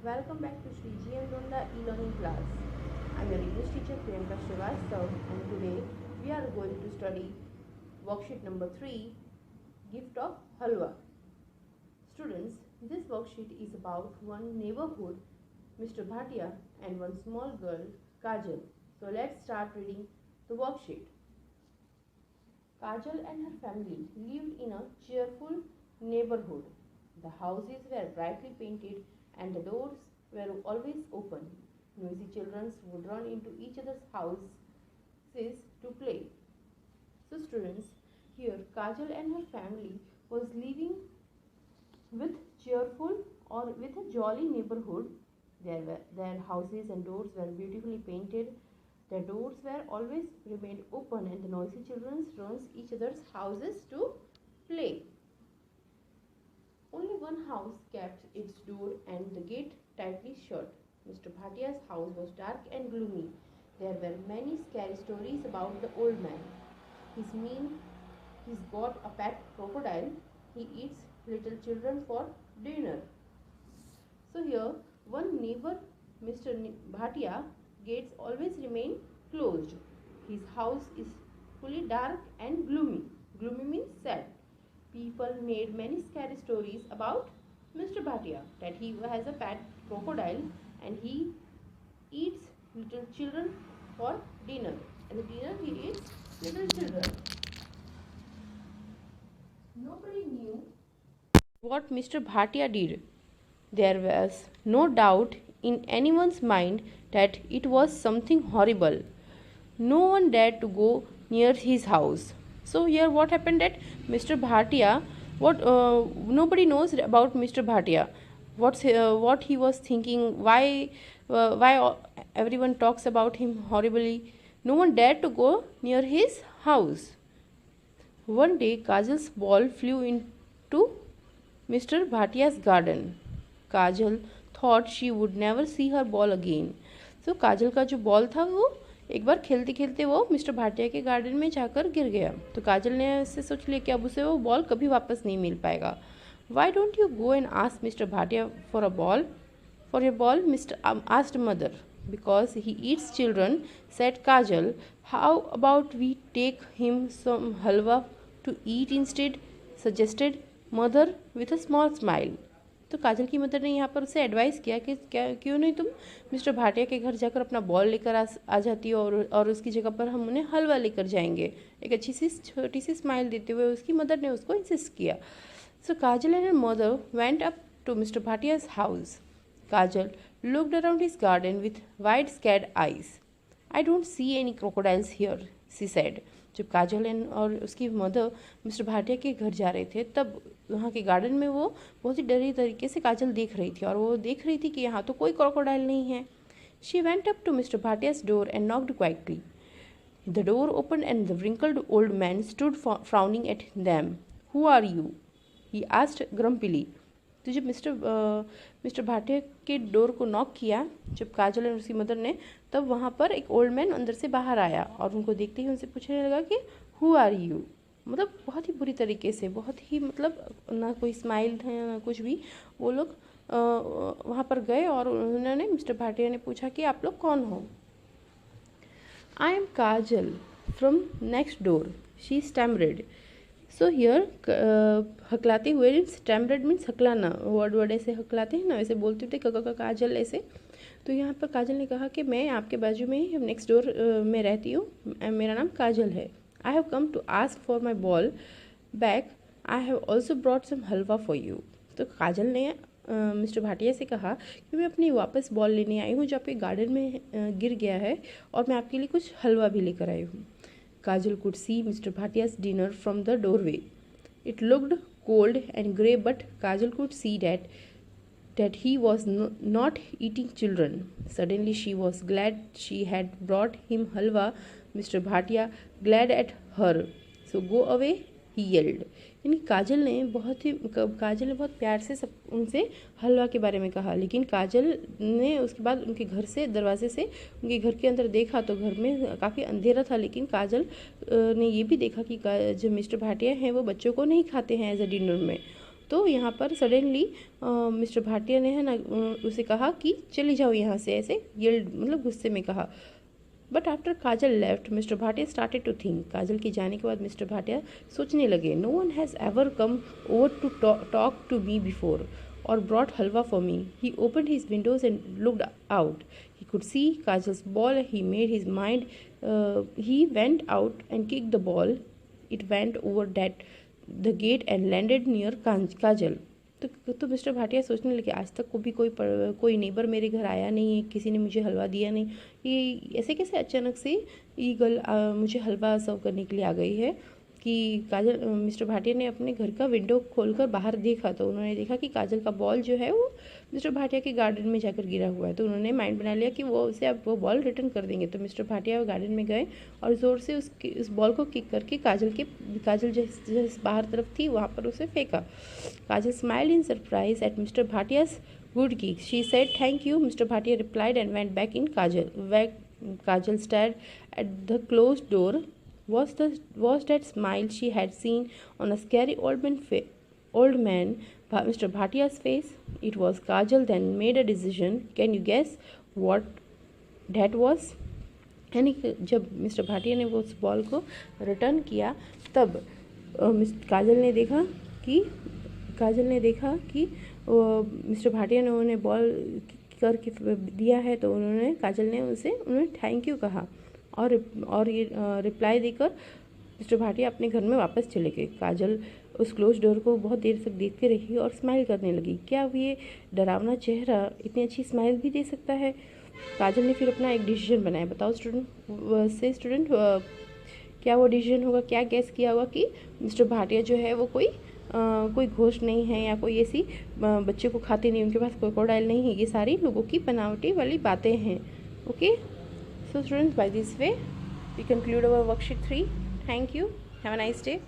Welcome back to Sri GM Donda e-learning class. I'm your English teacher Priyanka Srivastav, and today we are going to study worksheet number 3, Gift of Halwa. Students, this worksheet is about one neighborhood, Mr. Bhatia, and one small girl, Kajal. So let's start reading the worksheet. Kajal and her family lived in a cheerful neighborhood. The houses were brightly painted and the doors were always open. Noisy children would run into each other's houses to play. So students, here Kajal and her family was living with cheerful or with a jolly neighborhood. Their houses and doors were beautifully painted. Their doors were always remained open and the noisy children runs each other's houses to play. Only one house kept its door and the gate tightly shut. Mr. Bhatia's house was dark and gloomy. There were many scary stories about the old man. He's got a pet crocodile. He eats little children for dinner. So here, one neighbor, Mr. Bhatia, gates always remain closed. His house is fully dark and gloomy. Gloomy means sad. People made many scary stories about Mr. Bhatia, that he has a pet crocodile and he eats little children for dinner. As a dinner, he eats little children. Nobody knew what Mr. Bhatia did. There was no doubt in anyone's mind that it was something horrible. No one dared to go near his house. So here what happened that Mr. Bhatia, nobody knows about Mr. Bhatia. What he was thinking, why everyone talks about him horribly. No one dared to go near his house. One day Kajal's ball flew into Mr. Bhatia's garden. Kajal thought she would never see her ball again. So काजल का जो ball था वो एक बार खेलते खेलते वो mister Bhatia के garden में जाकर गिर गया. तो काजल ने इससे सोच लिया कि अब उसे वो बॉल कभी वापस नहीं मिल पाएगा. Why don't you go and ask Mr. Bhatia for a ball? For your ball, Mr. asked mother. Because he eats children, said Kajal. How about we take him some halwa to eat instead? Suggested mother with a small smile. तो काजल की mother ने यहाँ पर उसे advice किया कि क्यों नहीं तुम मिस्टर भाटिया के घर जाकर अपना बॉल लेकर आ जाती हो और उसकी जगह पर हम उन्हें हलवा लेकर जाएंगे. एक अच्छी सी छोटी सी स्माइल देते हुए उसकी मदर ने उसको इंसिस्ट किया. So Kajal and her mother went up to mister Bhatia's house. Kajal looked around his garden with wide scared eyes. I don't see any crocodiles here, she said. जब काजल और उसकी मदर मिस्टर भाटिया के घर जा रहे थे तब वहाँ के गार्डन में वो बहुत ही डरी तरीके से काजल देख रही थी और वो देख रही थी कि यहाँ तो कोई क्रोकोडाइल नहीं है. She went up to mister Bhatia's door and knocked quietly. The door open and the wrinkled old man stood frowning at them. Who are you? He asked grumpily. तो जब मिस्टर भाटिया के डोर को नॉक किया जब काजल और उसकी मदर ने, तब वहाँ पर एक ओल्ड मैन अंदर से बाहर आया और उनको देखते ही उनसे पूछने लगा कि हु आर यू. मतलब बहुत ही बुरी तरीके से, बहुत ही मतलब ना कोई स्माइल था ना कुछ भी. वो लोग वहाँ पर गए और उन्होंने मिस्टर भाटिया ने पूछा कि आप लोग कौन हो. I am Kajal from next door, she stammered. So here हकलाते हुए, स्टैमरेड मीन्स हकलाना, वर्ड ऐसे हकलाते हैं ना, वैसे बोलते थे काजल ऐसे. तो यहाँ पर काजल ने कहा कि मैं आपके बाजू में ही नेक्स्ट डोर में रहती हूँ, मेरा नाम काजल है. I have come to ask for my ball back. I have also brought some halwa for you. तो काजल ने मिस्टर भाटिया से कहा कि मैं अपनी वापस बॉल लेने आई हूँ जो आपके गार्डन में गिर गया है और मैं आपके लिए कुछ हलवा भी लेकर आई हूँ. Kajal could see Mr. Bhatia's dinner from the doorway. It looked cold and grey, but Kajal could see that he was not eating children. Suddenly she was glad she had brought him halwa. Mr. Bhatia glad at her. So go away, he yelled. यानी काजल ने बहुत प्यार से सब उनसे हलवा के बारे में कहा. लेकिन काजल ने उसके बाद उनके घर से दरवाजे से उनके घर के अंदर देखा तो घर में काफ़ी अंधेरा था. लेकिन काजल ने ये भी देखा कि जो मिस्टर भाटिया हैं वो बच्चों को नहीं खाते हैं एज अ डिनर में. तो यहाँ पर सडनली मिस्टर भाटिया ने है ना उसे कहा कि चली जाओ यहाँ से, ऐसे ये मतलब गुस्से में कहा। But after Kajal left mister Bhatia started to think. Kajal के जाने के बाद मिस्टर भाटिया सोचने लगे, no one has ever come over to talk to me before or brought halwa for me. He opened his windows and looked out. He could see Kajal's ball. He made his mind. He went out and kicked the ball. It went over the gate and landed near Kajal. तो mister Bhatia सोचने लगे, आज तक कोई neighbour मेरे घर आया नहीं है, किसी ने मुझे हलवा दिया नहीं, ये ऐसे कैसे अचानक से ईगल मुझे हलवा सर्व करने के लिए आ गई है। कि काजल मिस्टर भाटिया ने अपने घर का विंडो खोलकर बाहर देखा तो उन्होंने देखा कि काजल का बॉल जो है वो मिस्टर भाटिया के गार्डन में जाकर गिरा हुआ है। तो उन्होंने माइंड बना लिया कि वो उसे अब वो बॉल रिटर्न कर देंगे। तो मिस्टर भाटिया गार्डन में गए और ज़ोर से उस बॉल को किक करके काजल जिस बाहर तरफ थी वहाँ पर उसे फेंका। Kajal smiled in surprise at mister Bhatia's good kick. She said thank you. Mister Bhatia replied and went back in Kajal stared at the closed door. Was that smile she had seen on a scary old man Mr. Bhatia's face? It was Kajal then made a decision. Can you guess what that was? यानी जब mister Bhatia ने वो उस ball को return किया तब काजल ने देखा कि मिस्टर भाटिया ने उन्हें बॉल करके दिया है। तो काजल ने उन्हें थैंक यू कहा और ये रिप्लाई देकर मिस्टर भाटिया अपने घर में वापस चले गए। काजल उस क्लोज डोर को बहुत देर तक देखते रही और स्माइल करने लगी। क्या अब ये डरावना चेहरा इतनी अच्छी स्माइल भी दे सकता है? काजल ने फिर अपना एक डिसीजन बनाया। बताओ स्टूडेंट क्या वो डिसीजन होगा? क्या गैस किया होगा कि मिस्टर भाटिया जो है वो कोई घोस्ट नहीं है या कोई ऐसी बच्चे को खाते नहीं, उनके पास क्रोकोडाइल नहीं है, ये सारी लोगों की बनावटी वाली बातें हैं। Okay, so students, by this way we conclude our worksheet 3. Thank you. Have a nice day.